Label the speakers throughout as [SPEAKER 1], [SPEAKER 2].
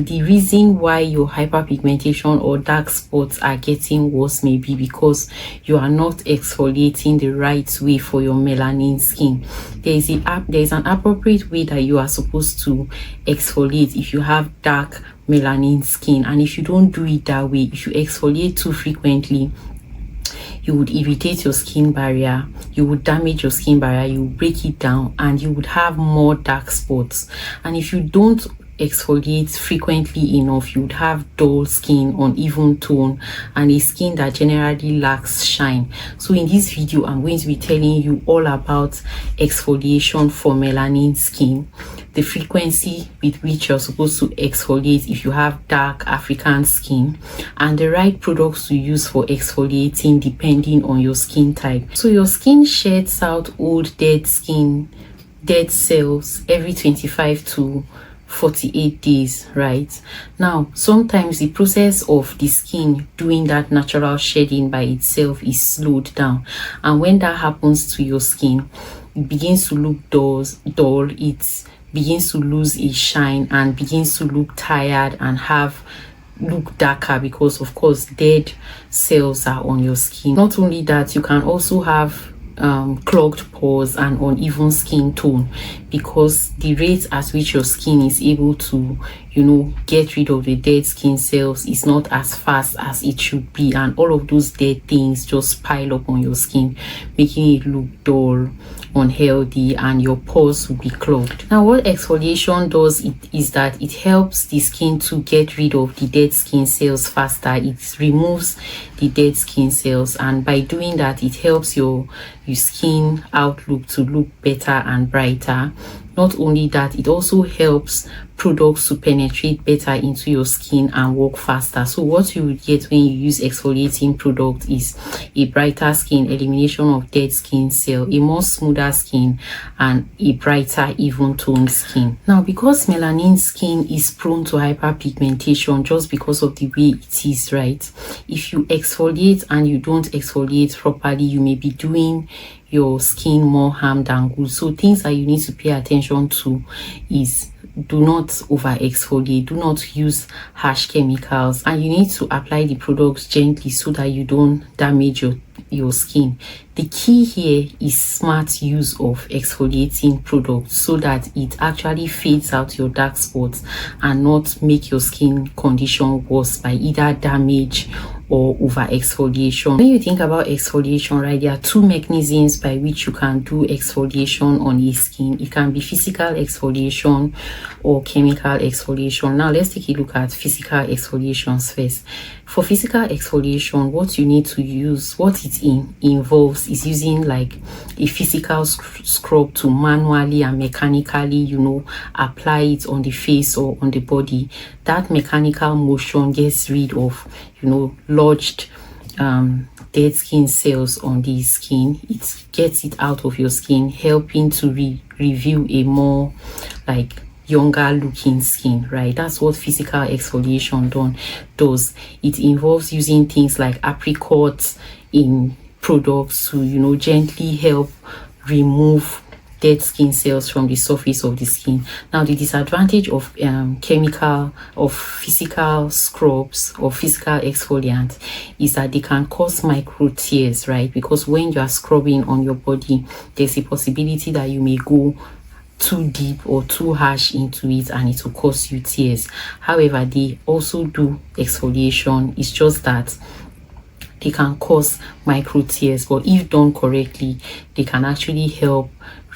[SPEAKER 1] The reason why your hyperpigmentation or dark spots are getting worse may be because you are not exfoliating the right way for your melanin skin. There is an appropriate way that you are supposed to exfoliate if you have dark melanin skin, and if you don't do it that way, if you exfoliate too frequently, you would irritate your skin barrier, you would damage your skin barrier, you would break it down, and you would have more dark spots. And if you don't exfoliate frequently enough, you would have dull skin, uneven tone, and a skin that generally lacks shine. So in this video, I'm going to be telling you all about exfoliation for melanin skin, the frequency with which you're supposed to exfoliate if you have dark African skin, and the right products to use for exfoliating depending on your skin type. So your skin sheds out old dead cells every 25 to 48 days, right? Now, sometimes the process of the skin doing that natural shedding by itself is slowed down, and when that happens to your skin, it begins to look dull, it begins to lose its shine and begins to look tired and look darker, because of course dead cells are on your skin. Not only that, you can also have clogged pores and uneven skin tone, because the rate at which your skin is able to get rid of the dead skin cells is not as fast as it should be, and all of those dead things just pile up on your skin, making it look dull, unhealthy, and your pores will be clogged. Now, what exfoliation does is that it helps the skin to get rid of the dead skin cells faster. It removes the dead skin cells, and by doing that, it helps your skin outlook to look better and brighter. Not only that, it also helps products to penetrate better into your skin and work faster. So what you will get when you use exfoliating product is a brighter skin, elimination of dead skin cell, a more smoother skin, and a brighter, even toned skin. Now, because melanin skin is prone to hyperpigmentation just because of the way it is, right? If you exfoliate and you don't exfoliate properly, you may be doing your skin more harm than good. So things that you need to pay attention to is, do not over exfoliate, do not use harsh chemicals, and you need to apply the products gently so that you don't damage your skin. The key here is smart use of exfoliating products so that it actually fades out your dark spots and not make your skin condition worse by either damage or over exfoliation. When you think about exfoliation, right, there are two mechanisms by which you can do exfoliation on a skin. It can be physical exfoliation or chemical exfoliation. Now let's take a look at physical exfoliations first. For physical exfoliation, what you need to use, what it involves is using like a physical scrub to manually and mechanically, apply it on the face or on the body. That mechanical motion gets rid of, lodged dead skin cells on the skin. It gets it out of your skin, helping to reveal a more like younger looking skin, right? That's what physical exfoliation does. It involves using things like apricots in products to gently help remove dead skin cells from the surface of the skin. Now, the disadvantage of physical scrubs or physical exfoliants is that they can cause micro tears, right? Because when you are scrubbing on your body, there's a possibility that you may go too deep or too harsh into it and it will cause you tears. However, they also do exfoliation. It's just that they can cause micro tears, but if done correctly, they can actually help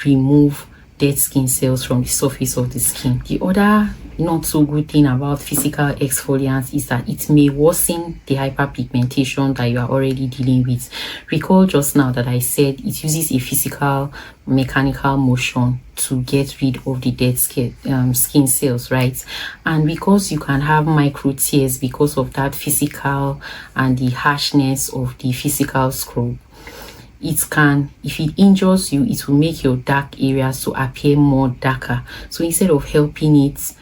[SPEAKER 1] remove dead skin cells from the surface of the skin. The other not so good thing about physical exfoliants is that it may worsen the hyperpigmentation that you are already dealing with. Recall just now that I said it uses a physical mechanical motion to get rid of the dead skin cells, right? And because you can have micro tears because of that physical and the harshness of the physical scrub, it can, if it injures you, it will make your dark areas to appear more darker. So instead of helping it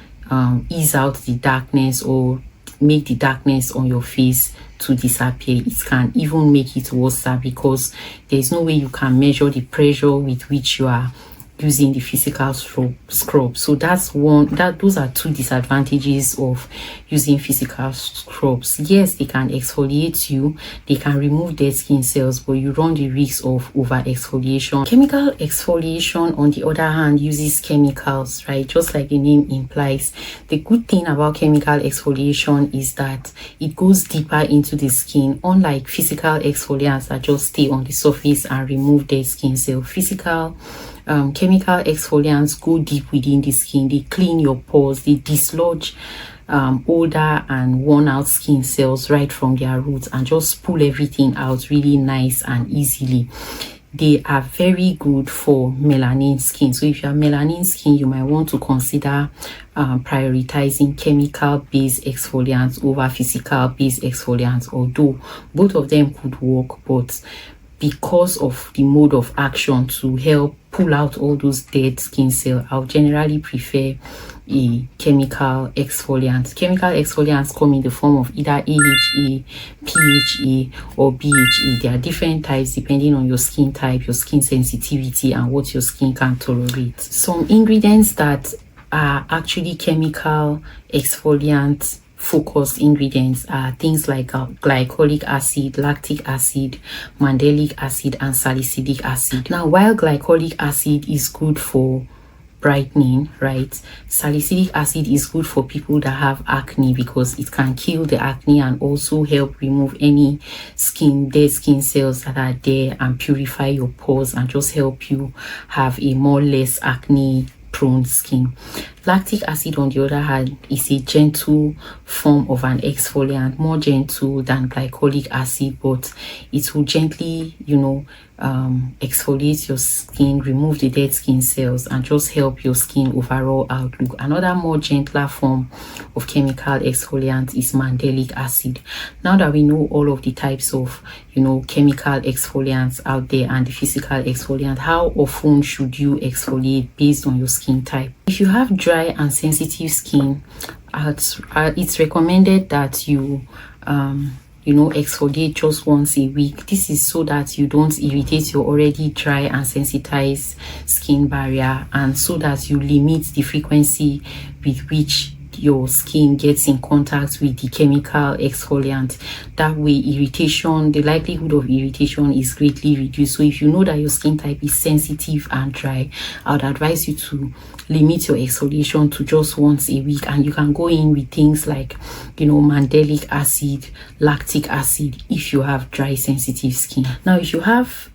[SPEAKER 1] ease out the darkness or make the darkness on your face to disappear, it can even make it worse, because there is no way you can measure the pressure with which you are using the physical scrub. So those are two disadvantages of using physical scrubs. Yes, they can exfoliate you, they can remove dead skin cells, but you run the risk of over exfoliation. Chemical exfoliation, on the other hand, uses chemicals, right? Just like the name implies. The good thing about chemical exfoliation is that it goes deeper into the skin, unlike physical exfoliants that just stay on the surface and remove dead skin cells. Chemical exfoliants go deep within the skin. They clean your pores, they dislodge older and worn out skin cells right from their roots and just pull everything out really nice and easily. They are very good for melanin skin. So if you have melanin skin, you might want to consider prioritizing chemical-based exfoliants over physical-based exfoliants, although both of them could work, but because of the mode of action to help pull out all those dead skin cells, I'll generally prefer a chemical exfoliant. Chemical exfoliants come in the form of either AHA, PHA, or BHA. There are different types depending on your skin type, your skin sensitivity, and what your skin can tolerate. Some ingredients that are actually chemical exfoliant focused ingredients are things like glycolic acid, lactic acid, mandelic acid, and salicylic acid. Now, while glycolic acid is good for brightening, right, salicylic acid is good for people that have acne because it can kill the acne and also help remove any dead skin cells that are there and purify your pores and just help you have a less acne prone skin. Lactic acid, on the other hand, is a gentle form of an exfoliant, more gentle than glycolic acid, but it will gently, exfoliate your skin, remove the dead skin cells, and just help your skin overall outlook. Another more gentler form of chemical exfoliant is Mandelic acid. Now that we know all of the types of chemical exfoliants out there and the physical exfoliant, how often should you exfoliate based on your skin type? If you have dry and sensitive skin, it's recommended that you exfoliate just once a week. This is so that you don't irritate your already dry and sensitized skin barrier, and so that you limit the frequency with which your skin gets in contact with the chemical exfoliant. That way, the likelihood of irritation is greatly reduced. So if you know that your skin type is sensitive and dry, I would advise you to limit your exfoliation to just once a week, and you can go in with things like mandelic acid, lactic acid if you have dry sensitive skin. Now, if you have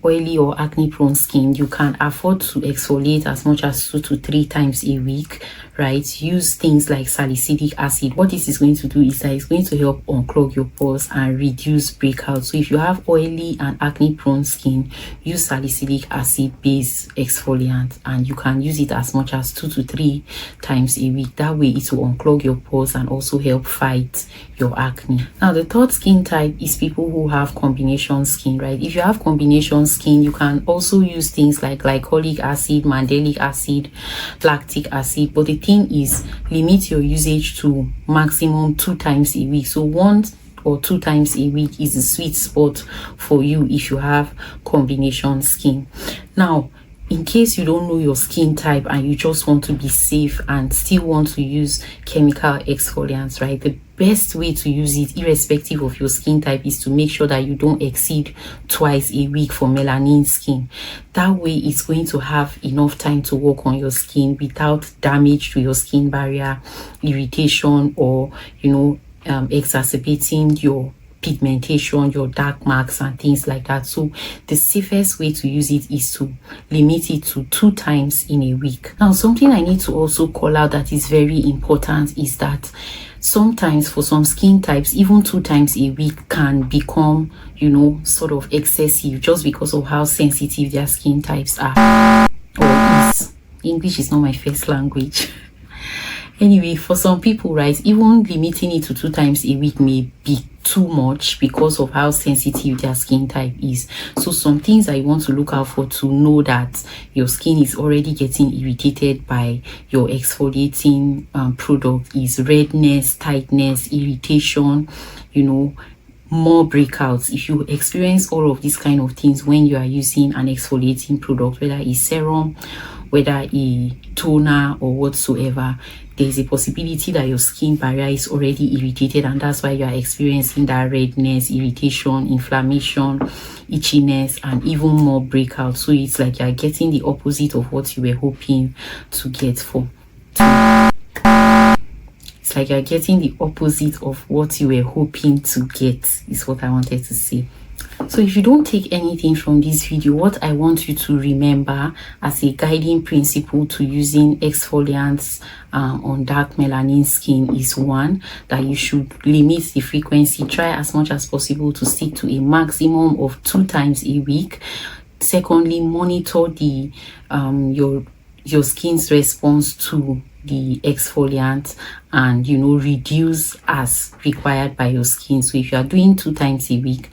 [SPEAKER 1] oily or acne prone skin, you can afford to exfoliate as much as 2 to 3 times a week, right? Use things like salicylic acid. What this is going to do is that it's going to help unclog your pores and reduce breakouts. So if you have oily and acne prone skin, use salicylic acid based exfoliant, and you can use it as much as 2 to 3 times a week. That way it will unclog your pores and also help fight your acne. Now, the third skin type is people who have combination skin, right? If you have combination skin, you can also use things like glycolic acid, mandelic acid, lactic acid, but the thing is, limit your usage to maximum 2 times a week. So 1 or 2 times a week is a sweet spot for you if you have combination skin. Now, in case you don't know your skin type and you just want to be safe and still want to use chemical exfoliants, right, the best way to use it, irrespective of your skin type, is to make sure that you don't exceed twice a week for melanin skin. That way it's going to have enough time to work on your skin without damage to your skin barrier, irritation, or exacerbating your pigmentation, your dark marks, and things like that. So the safest way to use it is to limit it to 2 times in a week. Now, something I need to also call out that is very important is that sometimes for some skin types, even 2 times a week can become sort of excessive, just because of how sensitive their skin types are, or is. English is not my first language. Anyway, for some people, right, even limiting it to 2 times a week may be too much because of how sensitive their skin type is. So some things that you want to look out for to know that your skin is already getting irritated by your exfoliating product is redness, tightness, irritation, more breakouts. If you experience all of these kind of things when you are using an exfoliating product, whether it's serum whether a toner or whatsoever, there's a possibility that your skin barrier is already irritated, and that's why you are experiencing that redness, irritation, inflammation, itchiness, and even more breakout. So it's like you're getting the opposite of what you were hoping to get for. It's like you're getting the opposite of what you were hoping to get, is what I wanted to say. So if you don't take anything from this video, what I want you to remember as a guiding principle to using exfoliants on dark melanin skin is, one, that you should limit the frequency. Try as much as possible to stick to a maximum of 2 times a week. Secondly, monitor the your skin's response to the exfoliant, and reduce as required by your skin. So if you are doing 2 times a week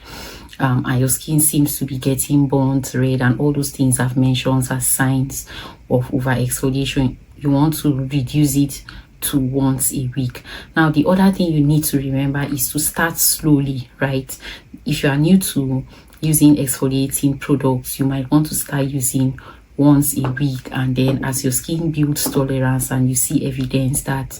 [SPEAKER 1] and your skin seems to be getting burnt, red, and all those things I've mentioned as signs of over exfoliation, you want to reduce it to once a week. Now, the other thing you need to remember is to start slowly, right? If you are new to using exfoliating products, you might want to start using once a week, and then as your skin builds tolerance and you see evidence that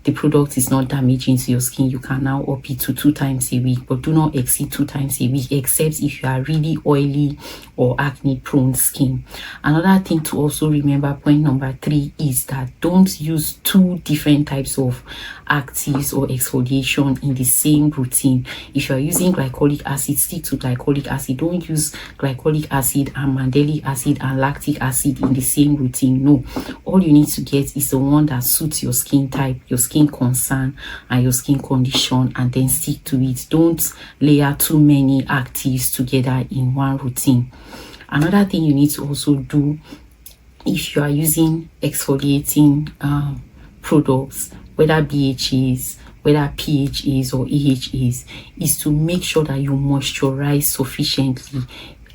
[SPEAKER 1] the product is not damaging to your skin, you can now up it to 2 times a week, but do not exceed 2 times a week, except if you are really oily or acne prone skin. Another thing to also remember, point number 3, is that don't use 2 different types of actives or exfoliation in the same routine. If you are using glycolic acid, stick to glycolic acid. Don't use glycolic acid and Mandelic acid and lactic acid in the same routine. No, all you need to get is the one that suits your skin type, your skin concern, and your skin condition, and then stick to it. Don't layer too many actives together in one routine. Another thing you need to also do, if you are using exfoliating products, whether BHAs, whether PHAs or AHAs, is to make sure that you moisturize sufficiently.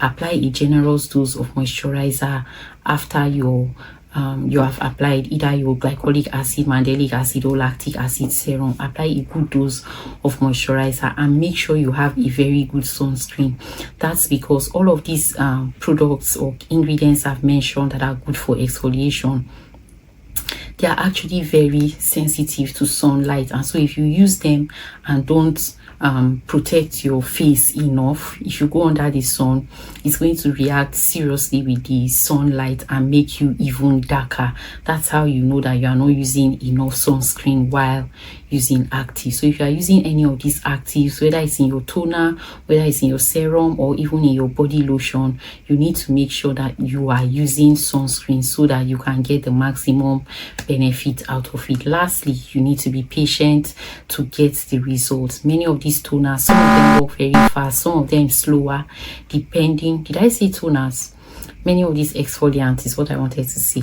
[SPEAKER 1] Apply a generous dose of moisturizer after you have applied either your glycolic acid, Mandelic acid, or lactic acid serum. Apply a good dose of moisturizer and make sure you have a very good sunscreen. That's because all of these products or ingredients I've mentioned that are good for exfoliation, they are actually very sensitive to sunlight, and so if you use them and don't protect your face enough, if you go under the sun, it's going to react seriously with the sunlight and make you even darker. That's how you know that you are not using enough sunscreen while using active. So if you are using any of these actives, whether it's in your toner, whether it's in your serum, or even in your body lotion, you need to make sure that you are using sunscreen so that you can get the maximum benefit out of it. Lastly, you need to be patient to get the results. Many of these toners, some of them work very fast, some of them slower, depending. Did I say toners? Many of these exfoliants is what I wanted to say.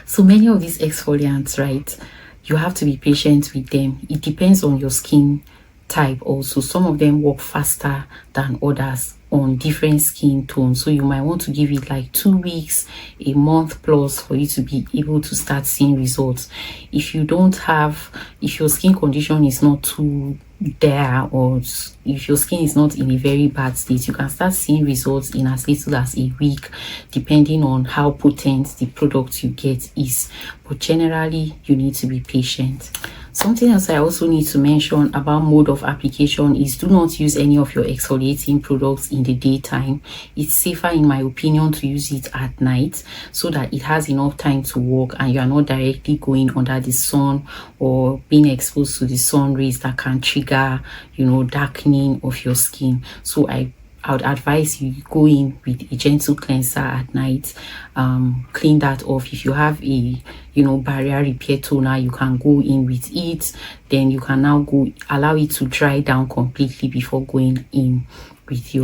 [SPEAKER 1] So many of these exfoliants, right, you have to be patient with them. It depends on your skin type also. Some of them work faster than others on different skin tones, so you might want to give it like 2 weeks, a month plus for you to be able to start seeing results. If your skin condition is not too there, or if your skin is not in a very bad state, you can start seeing results in as little as a week, depending on how potent the product you get is. But generally, you need to be patient. Something else I also need to mention about mode of application is do not use any of your exfoliating products in the daytime. It's safer, in my opinion, to use it at night so that it has enough time to work and you are not directly going under the sun or being exposed to the sun rays that can trigger, darkening of your skin. So I would advise you go in with a gentle cleanser at night. Clean that off. If you have a barrier repair toner, you can go in with it. Then you can now allow it to dry down completely before going in with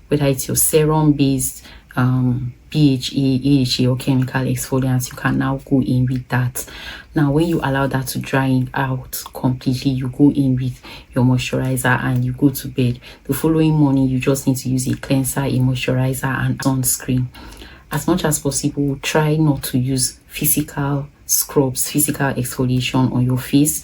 [SPEAKER 1] whether it's your serum based BHA, AHA, or chemical exfoliants. You can now go in with that. Now, when you allow that to dry out completely, you go in with your moisturizer and you go to bed. The following morning, you just need to use a cleanser, a moisturizer, and sunscreen. As much as possible, try not to use physical scrubs, physical exfoliation on your face.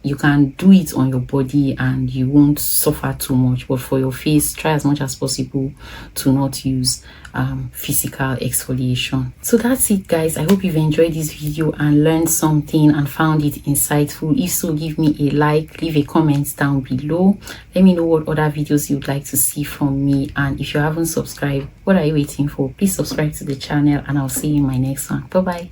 [SPEAKER 1] you can do it on your body and you won't suffer too much, but for your face, try as much as possible to not use physical exfoliation. So that's it, guys. I hope you've enjoyed this video and learned something and found it insightful. If so, give me a like, leave a comment down below. Let me know what other videos you'd like to see from me, and if you haven't subscribed, what are you waiting for? Please subscribe to the channel, and I'll see you in my next one. Bye bye.